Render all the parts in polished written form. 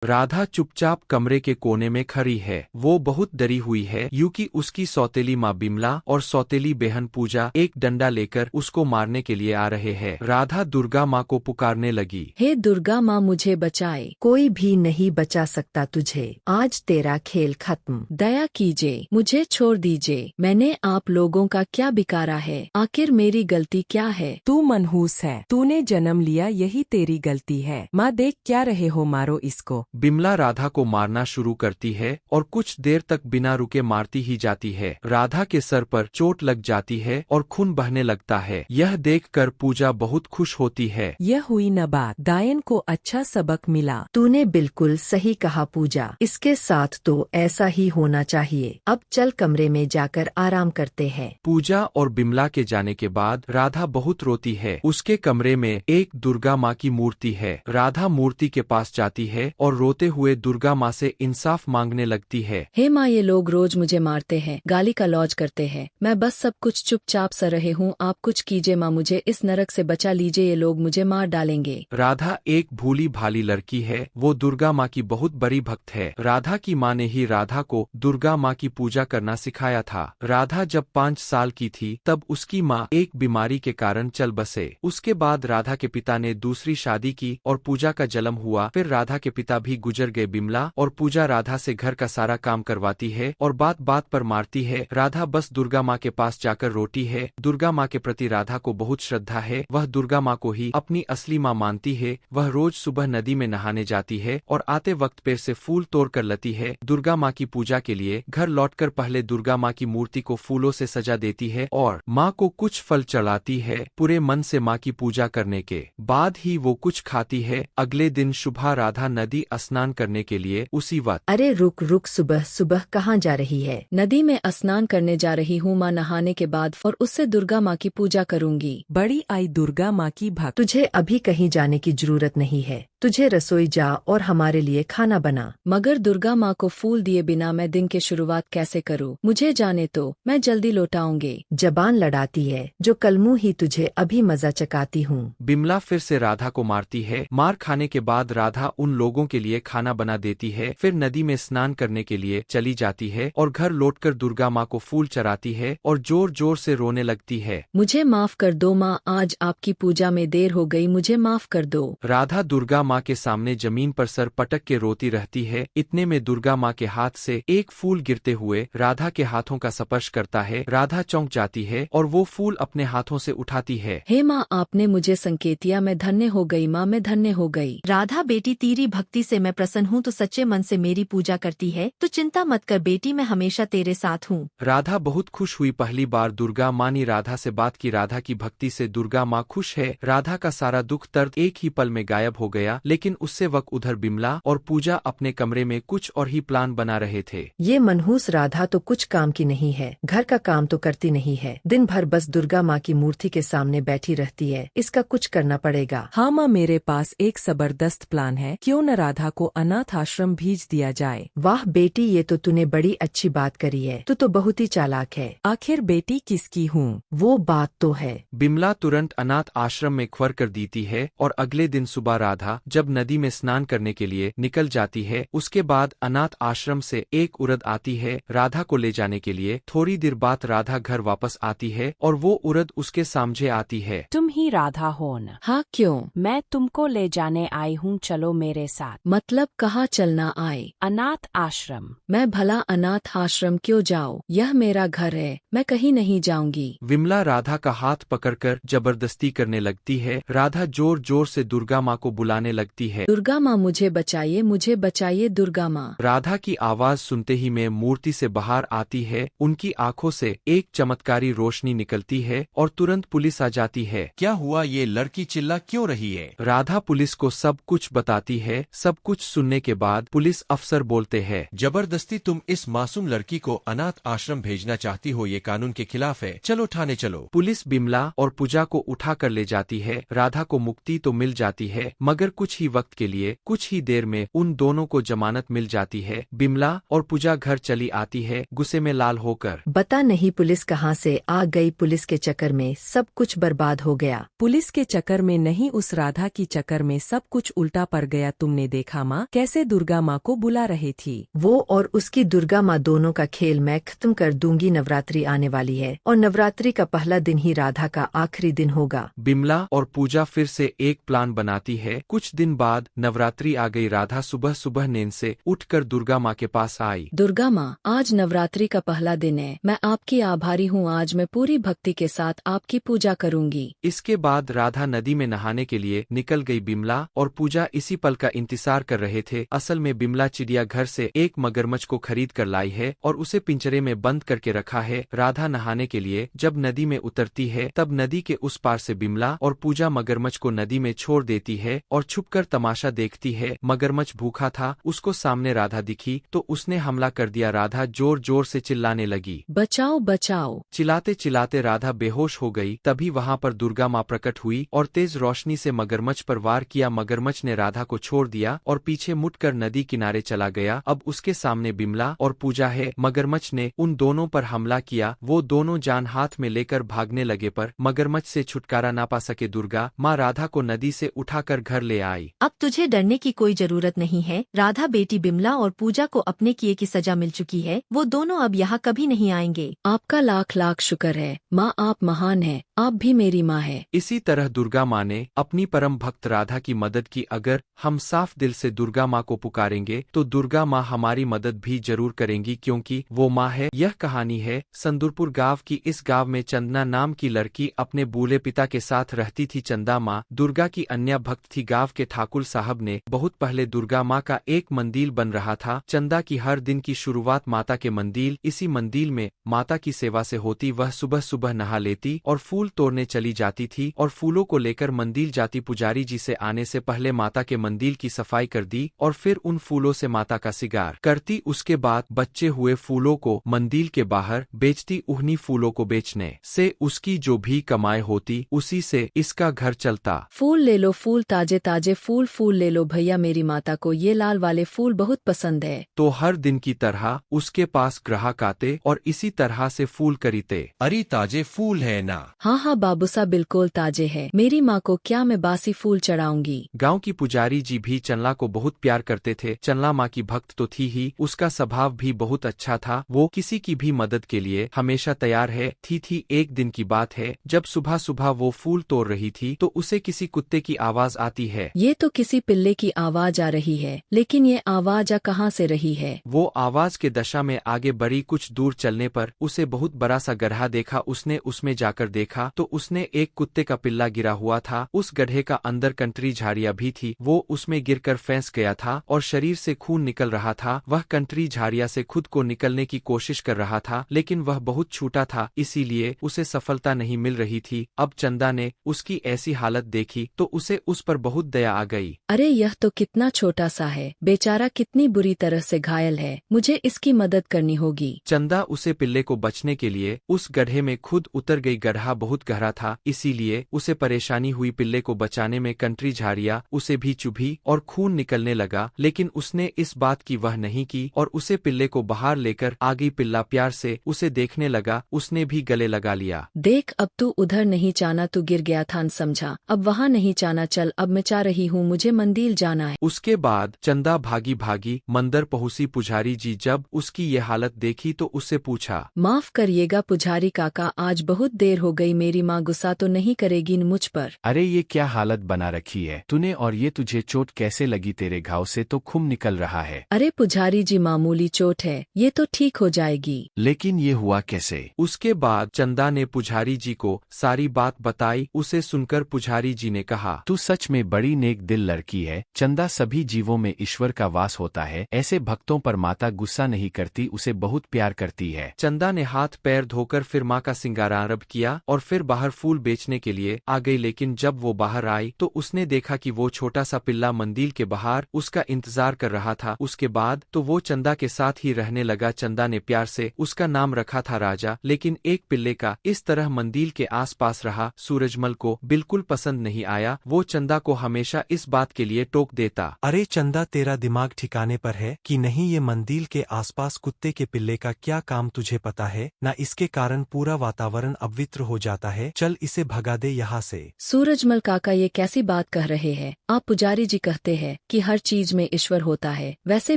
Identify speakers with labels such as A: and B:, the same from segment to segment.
A: राधा चुपचाप कमरे के कोने में खड़ी है। वो बहुत डरी हुई है क्योंकि उसकी सौतेली माँ बिमला और सौतेली बहन पूजा एक डंडा लेकर उसको मारने के लिए आ रहे हैं। राधा दुर्गा माँ को पुकारने लगी,
B: हे दुर्गा माँ मुझे बचाए, कोई भी नहीं बचा सकता तुझे। आज तेरा खेल खत्म, दया कीजिए, मुझे छोड़ दीजिए। मैंने आप लोगों का क्या बिगाड़ा है? आखिर मेरी गलती क्या है?
C: तू मनहूस है, तूने जन्म लिया यही तेरी गलती है। माँ देख क्या रहे हो, मारो इसको।
A: बिमला राधा को मारना शुरू करती है और कुछ देर तक बिना रुके मारती ही जाती है। राधा के सर पर चोट लग जाती है और खून बहने लगता है। यह देखकर पूजा बहुत खुश होती है।
C: यह हुई न बात, दायन को अच्छा सबक मिला।
B: तूने बिल्कुल सही कहा पूजा, इसके साथ तो ऐसा ही होना चाहिए। अब चल कमरे में जाकर आराम करते हैं।
A: पूजा और बिमला के जाने के बाद राधा बहुत रोती है। उसके कमरे में एक दुर्गा माँ की मूर्ति है। राधा मूर्ति के पास जाती है और रोते हुए दुर्गा माँ से इंसाफ मांगने लगती है।
B: हे माँ, ये लोग रोज मुझे मारते हैं, गाली का लॉज करते हैं। मैं बस सब कुछ चुपचाप सह रहे हूँ। आप कुछ कीजिए माँ, मुझे इस नरक से बचा लीजिए, ये लोग मुझे मार डालेंगे।
A: राधा एक भूली भाली लड़की है। वो दुर्गा माँ की बहुत बड़ी भक्त है। राधा की माँ ने ही राधा को दुर्गा माँ की पूजा करना सिखाया था। राधा जब 5 साल की थी तब उसकी माँ एक बीमारी के कारण चल बसे। उसके बाद राधा के पिता ने दूसरी शादी की और पूजा का जन्म हुआ। फिर राधा के पिता भी गुजर गए। बिमला और पूजा राधा से घर का सारा काम करवाती है और बात बात पर मारती है। राधा बस दुर्गा माँ के पास जाकर रोती है। दुर्गा माँ के प्रति राधा को बहुत श्रद्धा है। वह दुर्गा माँ को ही अपनी असली माँ मानती है। वह रोज सुबह नदी में नहाने जाती है और आते वक्त पेड़ से फूल तोड़ कर लाती है। दुर्गा माँ की पूजा के लिए घर लौटकर पहले दुर्गा माँ की मूर्ति को फूलों से सजा देती है और माँ को कुछ फल चढ़ाती है। पूरे मन से माँ की पूजा करने के बाद ही वो कुछ खाती है। अगले दिन सुबह राधा नदी स्नान करने के लिए उसी वक्त।
B: अरे रुक रुक, सुबह सुबह कहाँ जा रही है? नदी में स्नान करने जा रही हूँ माँ, नहाने के बाद और उससे दुर्गा माँ की पूजा करूँगी।
C: बड़ी आई दुर्गा माँ की भक्त।
B: तुझे अभी कहीं जाने की जरूरत नहीं है। तुझे रसोई जा और हमारे लिए खाना बना। मगर दुर्गा माँ को फूल दिए बिना मैं दिन की शुरुआत कैसे करूँ? मुझे जाने तो, मैं जल्दी लौट आऊंगी। जबान लड़ाती है, जो कलमू ही तुझे अभी मजा चकाती हूँ।
A: बिमला फिर से राधा को मारती है। मार खाने के बाद राधा उन लोगों के लिए खाना बना देती है। फिर नदी में स्नान करने के लिए चली जाती है और घर लौटकर दुर्गा माँ को फूल चढ़ाती है और जोर जोर से रोने लगती है।
B: मुझे माफ कर दो माँ, आज आपकी पूजा में देर हो गई, मुझे माफ कर दो।
A: राधा दुर्गा माँ के सामने जमीन पर सर पटक के रोती रहती है। इतने में दुर्गा माँ के हाथ से एक फूल गिरते हुए राधा के हाथों का स्पर्श करता है। राधा चौंक जाती है और वो फूल अपने हाथों से उठाती है।
B: हे माँ, आपने मुझे संकेत दिया, मैं धन्य हो गई माँ, मैं धन्य हो गई।
D: राधा बेटी, तेरी भक्ति से मैं प्रसन्न हूँ। तो सच्चे मन से मेरी पूजा करती है तो चिंता मत कर बेटी, मैं हमेशा तेरे साथ हूँ।
A: राधा बहुत खुश हुई। पहली बार दुर्गा माँ ने राधा से बात की। राधा की भक्ति से दुर्गा माँ खुश है। राधा का सारा दुख दर्द एक ही पल में गायब हो गया। लेकिन उससे वक्त उधर बिमला और पूजा अपने कमरे में कुछ और ही प्लान बना रहे थे।
B: ये मनहूस राधा तो कुछ काम की नहीं है, घर का काम तो करती नहीं है, दिन भर बस दुर्गा माँ की मूर्ति के सामने बैठी रहती है। इसका कुछ करना पड़ेगा।
C: हाँ माँ, मेरे पास एक जबरदस्त प्लान है। क्यों न राधा को अनाथ आश्रम भेज दिया जाए।
B: वाह बेटी, ये तो तूने बड़ी अच्छी बात करी है। तू तो बहुत ही चालाक है।
C: आखिर बेटी किसकी हूँ?
B: वो बात तो है।
A: बिमला तुरंत अनाथ आश्रम में ख्वर कर देती है और अगले दिन सुबह राधा जब नदी में स्नान करने के लिए निकल जाती है, उसके बाद अनाथ आश्रम से एक उरद आती है राधा को ले जाने के लिए। थोड़ी देर बाद राधा घर वापस आती है और वो उरद उसके सामने आती है।
E: तुम ही राधा हो न?
B: हाँ क्यों?
E: मैं तुमको ले जाने आई हूँ, चलो मेरे साथ।
B: मतलब कहाँ चलना आए?
E: अनाथ आश्रम।
B: मैं भला अनाथ आश्रम क्यों जाऊँ? यह मेरा घर है, मैं कहीं नहीं जाऊंगी।
A: विमला राधा का हाथ पकड़कर जबरदस्ती करने लगती है। राधा जोर जोर से दुर्गा माँ को बुलाने लगती है।
B: दुर्गा माँ मुझे बचाइए, मुझे बचाइए दुर्गा माँ।
A: राधा की आवाज सुनते ही मैं मूर्ति से बाहर आती है। उनकी आंखों से एक चमत्कारी रोशनी निकलती है और तुरंत पुलिस आ जाती है।
F: क्या हुआ, ये लड़की चिल्ला क्यों रही है?
A: राधा पुलिस को सब कुछ बताती है। सब कुछ सुनने के बाद पुलिस अफसर बोलते हैं,
F: जबरदस्ती तुम इस मासूम लड़की को अनाथ आश्रम भेजना चाहती हो, ये कानून के खिलाफ है। चलो थाने चलो।
A: पुलिस बिमला और पूजा को उठा कर ले जाती है। राधा को मुक्ति तो मिल जाती है मगर कुछ ही वक्त के लिए, कुछ ही देर में उन दोनों को जमानत मिल जाती है। बिमला और पूजा घर चली आती है गुस्से में लाल होकर।
B: बता नहीं पुलिस कहाँ से आ गई, पुलिस के चक्कर में सब कुछ बर्बाद हो गया।
C: पुलिस के चक्कर में नहीं, उस राधा की चक्कर में सब कुछ उल्टा पड़ गया। तुमने देखा माँ कैसे दुर्गा माँ को बुला रही थी।
B: वो और उसकी दुर्गा माँ दोनों का खेल मैं खत्म कर दूंगी। नवरात्रि आने वाली है और नवरात्रि का पहला दिन ही राधा का आखिरी दिन होगा।
A: बिमला और पूजा फिर से एक प्लान बनाती है। कुछ दिन बाद नवरात्रि आ गई। राधा सुबह सुबह नींद से उठकर दुर्गा माँ के पास आई।
B: दुर्गा माँ, आज नवरात्रि का पहला दिन है, मैं आपकी आभारी हूँ। आज मैं पूरी भक्ति के साथ आपकी पूजा करूँगी।
A: इसके बाद राधा नदी में नहाने के लिए निकल गई। बिमला और पूजा इसी पल का इंतजार कर रहे थे। असल में बिमला चिड़िया घर से एक मगरमच्छ को खरीद कर लाई है और उसे पिंजरे में बंद करके रखा है। राधा नहाने के लिए जब नदी में उतरती है तब नदी के उस पार से बिमला और पूजा मगरमच्छ को नदी में छोड़ देती है और छुपकर तमाशा देखती है। मगरमच्छ भूखा था, उसको सामने राधा दिखी तो उसने हमला कर दिया। राधा जोर जोर से चिल्लाने लगी,
B: बचाओ बचाओ।
A: चिल्लाते चिल्लाते राधा बेहोश हो गई। तभी वहां पर दुर्गा माँ प्रकट हुई और तेज रोशनी से मगरमच्छ पर वार किया। मगरमच्छ ने राधा को छोड़ दिया और पीछे मुड़कर नदी किनारे चला गया। अब उसके सामने बिमला और पूजा है। मगरमच्छ ने उन दोनों पर हमला किया। वो दोनों जान हाथ में लेकर भागने लगे पर मगरमच्छ से छुटकारा ना पा सके। दुर्गा माँ राधा को नदी से उठाकर घर ले आई।
D: अब तुझे डरने की कोई जरूरत नहीं है। राधा बेटी बिमला और पूजा को अपने किए की सजा मिल चुकी है। वो दोनों अब यहाँ कभी नहीं आएंगे।
B: आपका लाख लाख शुक्र है माँ, आप महान है, आप भी मेरी माँ है।
A: इसी तरह दुर्गा माँ ने अपनी परम भक्त राधा की मदद की। अगर हम साफ दिल से दुर्गा माँ को पुकारेंगे तो दुर्गा माँ हमारी मदद भी जरूर करेंगी, क्योंकि वो माँ है। यह कहानी है संदूरपुर गांव की। इस गांव में चंदना नाम की लड़की अपने बूढ़े पिता के साथ रहती थी। चंदा माँ दुर्गा की अन्य भक्त थी। गांव के ठाकुर साहब ने बहुत पहले दुर्गा माँ का एक मंदिर बन रहा था। चंदा की हर दिन की शुरुआत माता के मंदिर, इसी मंदिर में माता की सेवा से होती। वह सुबह सुबह नहा लेती और फूल तोड़ने चली जाती थी और फूलों को लेकर मंदिर जाती। पुजारी जी से आने से पहले माता के मंदिर की सफाई कर दी और फिर उन फूलों से माता का सिंगार करती। उसके बाद बचे हुए फूलों को मंदिर के बाहर बेचती। उन्हीं फूलों को बेचने से उसकी जो भी कमाई होती उसी से इसका घर चलता।
B: फूल ले लो, फूल ताजे ताजे फूल, फूल ले लो भैया, मेरी माता को ये लाल वाले फूल बहुत पसंद है।
A: तो हर दिन की तरह उसके पास ग्राहक आते और इसी तरह से फूल खरीदते।
F: अरे ताजे फूल है ना?
B: हाँ हाँ बाबू साहब, बिल्कुल ताजे है। मेरी माँ को क्या मैं बासी फूल चढ़ाऊंगी।
A: गांव की पुजारी जी भी चंला को बहुत प्यार करते थे। चंला माँ की भक्त तो थी ही, उसका स्वभाव भी बहुत अच्छा था। वो किसी की भी मदद के लिए हमेशा तैयार है थी। एक दिन की बात है, जब सुबह सुबह वो फूल तोड़ रही थी तो उसे किसी कुत्ते की आवाज आती है।
B: ये तो किसी पिल्ले की आवाज आ रही है, लेकिन ये आवाज आ कहाँ से रही है।
A: वो आवाज के दशा में आगे बढ़ी। कुछ दूर चलने पर उसे बहुत बड़ा सा गड्ढा देखा। उसने उसमें जाकर देखा तो उसने एक कुत्ते का पिल्ला गिरा हुआ था। उस गड्ढे का अंदर कंटरी झाड़ियाँ भी थी। वो उसमें गिरकर फंस गया था और शरीर से खून निकल रहा था। वह कंटरी झाड़ियाँ से खुद को निकलने की कोशिश कर रहा था, लेकिन वह बहुत छोटा था, इसीलिए उसे सफलता नहीं मिल रही थी। अब चंदा ने उसकी ऐसी हालत देखी तो उसे उस पर बहुत दया आ गई।
B: अरे यह तो कितना छोटा सा है, बेचारा कितनी बुरी तरह से घायल है, मुझे इसकी मदद करनी होगी।
A: चंदा उसे पिल्ले को बचने के लिए उस गड्ढे में खुद उतर गई। गड्ढा बहुत गहरा था, इसीलिए उसे परेशानी हुई। पिल्ले को बचाने में कंटरी झाड़ियाँ उसे भी चुभी और खून निकलने लगा, लेकिन उसने इस बात की वह नहीं की और उसे पिल्ले को बाहर लेकर आ गई। पिल्ला प्यार से उसे देखने लगा, उसने भी गले लगा लिया।
B: देख अब तू उधर नहीं जाना, तू गिर गया था समझा, अब वहाँ नहीं जाना, चल अब मैं चाह रही हूँ, मुझे मंदिर जाना है।
A: उसके बाद चंदा भागी भागी मंदिर पहुंची। पुजारी जी जब उसकी ये हालत देखी तो उससे पूछा,
B: माफ करिएगा पुजारी काका, आज बहुत देर हो गई, मेरी माँ गुस्सा तो नहीं करेगी मुझ पर।
G: अरे ये क्या हालत बना रखी है तूने, और ये तुझे चोट कैसे लगी? तेरे घाव से तो खून निकल रहा है।
B: अरे पुजारी जी मामूली चोट है, ये तो ठीक हो जाएगी।
G: लेकिन ये हुआ कैसे?
A: उसके बाद चंदा ने पुजारी जी को सारी बात बताई। उसे सुनकर पुजारी जी ने कहा,
G: तू सच में बड़ी नेक दिल लड़की है। चंदा, सभी जीवों में ईश्वर का वास होता है, ऐसे भक्तों पर माता गुस्सा नहीं करती, उसे बहुत प्यार करती है।
A: चंदा ने हाथ पैर धोकर फिर माँ का सिंगारारंभ किया और फिर बाहर फूल बेचने के लिए आ गई। लेकिन जब वो बाहर आई तो उसने देखा कि वो छोटा सा पिल्ला मंदिर के बाहर उसका इंतजार कर रहा था। उसके बाद तो वो चंदा के साथ ही रहने लगा। चंदा ने प्यार से उसका नाम रखा था राजा, लेकिन एक पिल्ले का इस तरह मंदिर के आसपास रहा सूरजमल को बिल्कुल पसंद नहीं आया। वो चंदा को हमेशा हमेशा इस बात के लिए टोक देता।
H: अरे चंदा, तेरा दिमाग ठिकाने पर है कि नहीं? ये मंदिर के आसपास कुत्ते के पिल्ले का क्या काम तुझे पता है ना? इसके कारण पूरा वातावरण अपवित्र हो जाता है। चल इसे भगा दे यहाँ से।
B: सूरजमल काका ये कैसी बात कह रहे हैं आप? पुजारी जी कहते हैं कि हर चीज में ईश्वर होता है, वैसे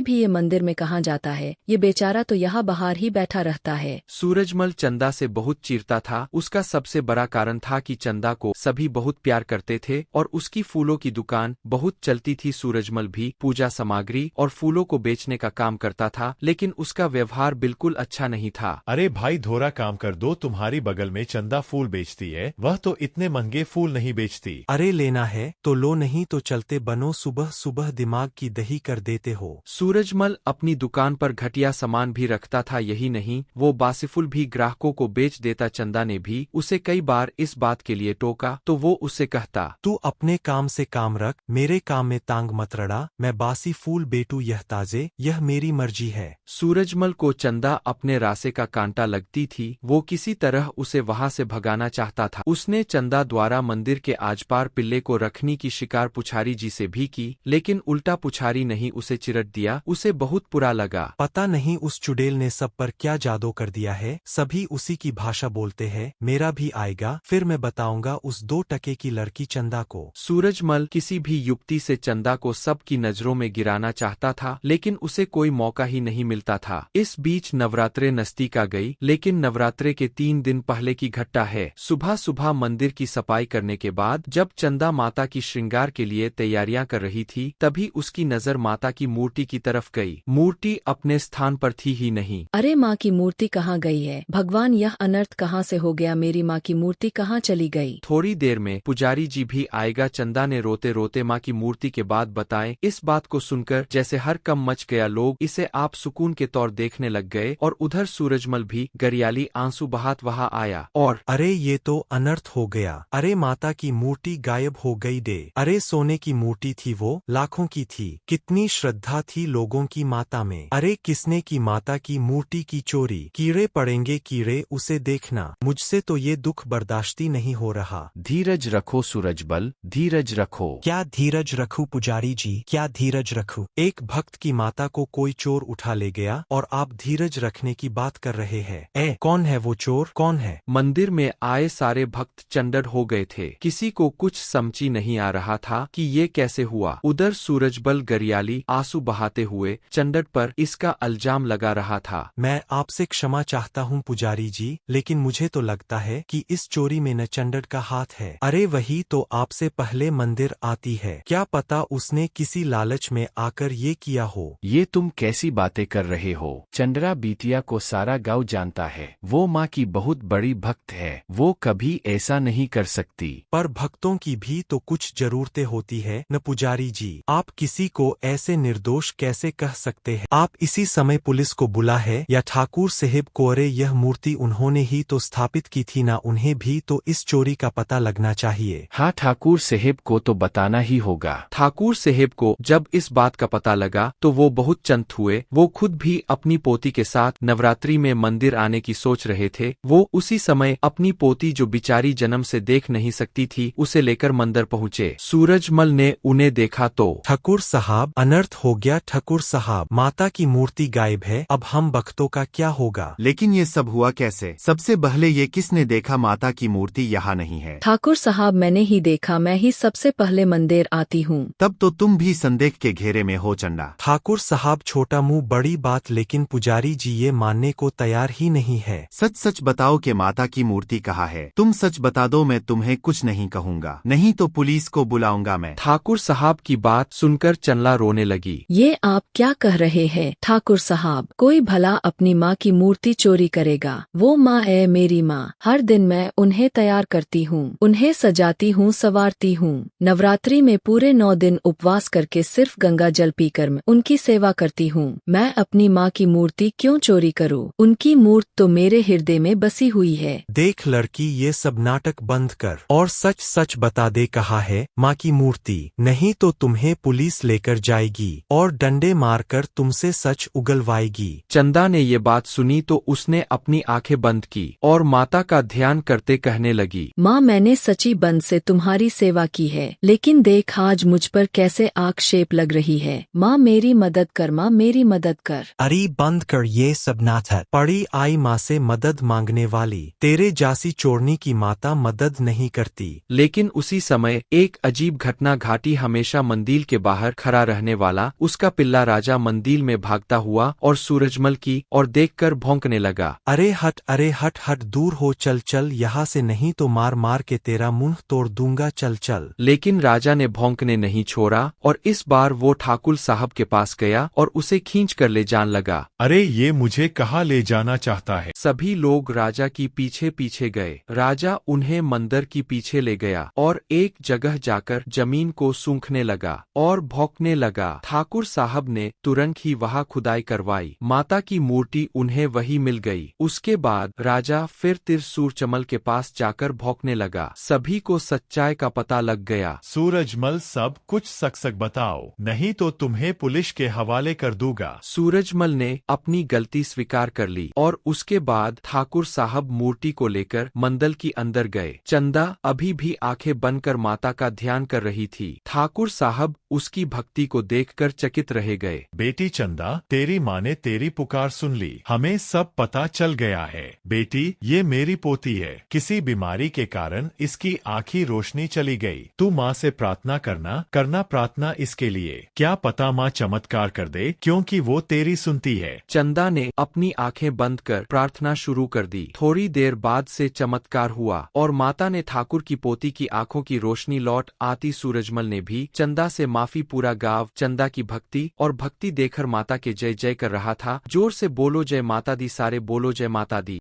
B: भी ये मंदिर में कहाँ जाता है? ये बेचारा तो यहाँ बाहर ही बैठा रहता है।
A: सूरजमल चंदा से बहुत चिढ़ता था। उसका सबसे बड़ा कारण था कि चंदा को सभी बहुत प्यार करते थे और उसकी फूलों की दुकान बहुत चलती थी। सूरजमल भी पूजा सामग्री और फूलों को बेचने का काम करता था, लेकिन उसका व्यवहार बिल्कुल अच्छा नहीं था।
I: अरे भाई, धोरा काम कर दो। तुम्हारी बगल में चंदा फूल बेचती है, वह तो इतने महंगे फूल नहीं बेचती।
H: अरे लेना है तो लो, नहीं तो चलते बनो। सुबह सुबह दिमाग की दही कर देते हो।
A: सूरजमल अपनी दुकान पर घटिया सामान भी रखता था। यही नहीं, वो बासी फूल भी ग्राहकों को बेच देता। चंदा ने भी उसे कई बार इस बात के लिए टोका तो वो उससे कहता,
H: तू अपने काम से काम रख, मेरे काम में तांग मत रड़ा। मैं बासी फूल बेटू यह ताजे, यह मेरी मर्जी है।
A: सूरजमल को चंदा अपने रास्ते का कांटा लगती थी। वो किसी तरह उसे वहां से भगाना चाहता था। उसने चंदा द्वारा मंदिर के आजपार पिल्ले को रखने की शिकार पुछारी जी से भी की, लेकिन उल्टा पुछारी नहीं उसे चिरट दिया। उसे बहुत बुरा लगा।
H: पता नहीं उस चुड़ैल ने सब पर क्या जादू कर दिया है। सभी उसी की भाषा बोलते हैं। मेरा भी आएगा, फिर मैं बताऊंगा उस 2 टके की लड़की चंदा को।
A: सूरजमल किसी भी युक्ति से चंदा को सबकी नजरों में गिराना चाहता था, लेकिन उसे कोई मौका ही नहीं मिलता था। इस बीच नवरात्रे नजदीक आ गई, लेकिन नवरात्रे के 3 दिन पहले की घटना है। सुबह सुबह मंदिर की सफाई करने के बाद जब चंदा माता की श्रृंगार के लिए तैयारियां कर रही थी, तभी उसकी नजर माता की मूर्ति की तरफ गई। मूर्ति अपने स्थान पर थी ही नहीं।
B: अरे माँ की मूर्ति कहाँ गई है? भगवान, यह अनर्थ कहाँ से हो गया? मेरी माँ की मूर्ति कहाँ चली गई?
A: थोड़ी देर में पुजारी जी भी आएगा। चंदा ने रोते रोते माँ की मूर्ति के बाद बताए। इस बात को सुनकर जैसे हर कम मच गया। लोग इसे आप सुकून के तौर देखने लग गए और उधर सूरजमल भी गरियाली आंसू बहात वहां आया और
H: अरे ये तो अनर्थ हो गया। अरे माता की मूर्ति गायब हो गई दे। अरे सोने की मूर्ति थी वो, लाखों की थी। कितनी श्रद्धा थी लोगों की माता में। अरे किसने की माता की मूर्ति की चोरी? कीड़े पड़ेंगे कीड़े, उसे देखना। मुझसे तो ये दुख बर्दाश्ती नहीं हो रहा।
G: धीरज रखो सूरजमल, धीरज रखो।
H: क्या धीरज रखूं पुजारी जी, क्या धीरज रखूं? एक भक्त की माता को कोई चोर उठा ले गया और आप धीरज रखने की बात कर रहे हैं। कौन है वो चोर, कौन है?
A: मंदिर में आए सारे भक्त चंडर हो गए थे। किसी को कुछ समझ नहीं आ रहा था कि ये कैसे हुआ। उधर सूरजमल गरियाली आंसू बहाते हुए चंडर पर इसका इल्जाम लगा रहा था।
H: मैं आपसे क्षमा चाहता हूँ पुजारी जी, लेकिन मुझे तो लगता है कि इस चोरी में न चंडर का हाथ है। अरे वही तो आपसे पहले मंदिर आती है। क्या पता उसने किसी लालच में आकर ये किया हो।
G: ये तुम कैसी बातें कर रहे हो? चंद्रा बिटिया को सारा गांव जानता है। वो माँ की बहुत बड़ी भक्त है। वो कभी ऐसा नहीं कर सकती।
H: पर भक्तों की भी तो कुछ जरूरतें होती है न पुजारी जी? आप किसी को ऐसे निर्दोष कैसे कह सकते हैं? आप इसी समय पुलिस को बुला है या ठाकुर साहिब को? अरे यह मूर्ति उन्होंने ही तो स्थापित की थी ना, उन्हें भी तो इस चोरी का पता लगना चाहिए।
G: हाँ, ठाकुर साहिब को तो बताना ही होगा।
A: ठाकुर साहिब को जब इस बात का पता लगा तो वो बहुत चंत हुए। वो खुद भी अपनी पोती के साथ नवरात्रि में मंदिर आने की सोच रहे थे। वो उसी समय अपनी पोती जो बिचारी जन्म से देख नहीं सकती थी, उसे लेकर मंदिर पहुँचे। सूरजमल ने उन्हें देखा तो
H: ठाकुर साहब, अनर्थ हो गया ठाकुर साहब। माता की मूर्ति गायब है, अब हम भक्तों का क्या होगा?
J: लेकिन ये सब हुआ कैसे? सबसे पहले ये किसने देखा माता की मूर्ति यहाँ नहीं है?
B: ठाकुर साहब, मैंने ही देखा। मैं ही सबसे पहले मंदिर आती हूँ।
J: तब तो तुम भी संदेह के घेरे में हो चंदा।
H: ठाकुर साहब, छोटा मुंह बड़ी बात, लेकिन पुजारी जी ये मानने को तैयार ही नहीं है।
J: सच सच बताओ कि माता की मूर्ति कहाँ है? तुम सच बता दो, मैं तुम्हें कुछ नहीं कहूँगा, नहीं तो पुलिस को बुलाऊंगा मैं।
A: ठाकुर साहब की बात सुनकर चंदा रोने लगी।
B: ये आप क्या कह रहे हैं ठाकुर साहब? कोई भला अपनी माँ की मूर्ति चोरी करेगा? वो माँ है मेरी माँ। हर दिन मैं उन्हें तैयार करती हूँ, उन्हें सजाती हूँ, संवारती हूँ। नवरात्रि में पूरे 9 दिन उपवास करके सिर्फ गंगा जल पीकर मैं उनकी सेवा करती हूँ। मैं अपनी माँ की मूर्ति क्यों चोरी करूँ? उनकी मूर्ति तो मेरे हृदय में बसी हुई है।
H: देख लड़की, ये सब नाटक बंद कर और सच सच बता दे कहाँ है माँ की मूर्ति, नहीं तो तुम्हें पुलिस लेकर जाएगी और डंडे मारकर तुमसे सच उगलवाएगी।
A: चंदा ने ये बात सुनी तो उसने अपनी आंखें बंद की और माता का ध्यान करते कहने लगी,
B: माँ, मैंने सच्ची बंद से तुम्हारी सेवा की है, लेकिन लेकिन देख आज मुझ पर कैसे आक्षेप लग रही है। माँ मेरी मदद कर, माँ मेरी मदद कर।
H: अरे बंद कर ये सब नाटक। पड़ी आई माँ से मदद मांगने वाली, तेरे जासी चोरनी की माता मदद नहीं करती।
A: लेकिन उसी समय एक अजीब घटना घटी। हमेशा मंदिर के बाहर खड़ा रहने वाला उसका पिल्ला राजा मंदिर में भागता हुआ और सूरजमल की और देखकर भौंकने लगा।
H: अरे हट हट दूर हो, चल चल यहाँ से, नहीं तो मार मार के तेरा मुंह तोड़ दूंगा, चल चल।
A: लेकिन राजा ने भौंकने नहीं छोड़ा और इस बार वो ठाकुर साहब के पास गया और उसे खींच कर ले जाने लगा।
I: अरे ये मुझे कहाँ ले जाना चाहता है?
A: सभी लोग राजा की पीछे पीछे गए। राजा उन्हें मंदिर की पीछे ले गया और एक जगह जाकर जमीन को सूंघने लगा और भौंकने लगा। ठाकुर साहब ने तुरंत ही वहाँ खुदाई करवाई। माता की मूर्ति उन्हें वही मिल गई। उसके बाद राजा फिर सूरजमल के पास जाकर भौंकने लगा। सभी को सच्चाई का पता लग गया।
I: सूरजमल सब कुछ सक बताओ, नहीं तो तुम्हें पुलिस के हवाले कर दूंगा।
A: सूरजमल ने अपनी गलती स्वीकार कर ली और उसके बाद ठाकुर साहब मूर्ति को लेकर मंदिर की अंदर गए। चंदा अभी भी आंखें बनकर माता का ध्यान कर रही थी। ठाकुर साहब उसकी भक्ति को देखकर चकित रह गए।
I: बेटी चंदा, तेरी माँ ने तेरी पुकार सुन ली, हमें सब पता चल गया है। बेटी ये मेरी पोती है, किसी बीमारी के कारण इसकी आँखी रोशनी चली गई। तू माँ से प्रार्थना करना प्रार्थना इसके लिए, क्या पता माँ चमत्कार कर दे, क्योंकि वो तेरी सुनती है।
A: चंदा ने अपनी आंखें बंद कर प्रार्थना शुरू कर दी। थोड़ी देर बाद से चमत्कार हुआ और माता ने ठाकुर की पोती की आंखों की रोशनी लौट आती। सूरजमल ने भी चंदा से माफी। पूरा गांव चंदा की भक्ति देखकर माता के जय जय कर रहा था। जोर से बोलो जय माता दी, सारे बोलो जय माता दी।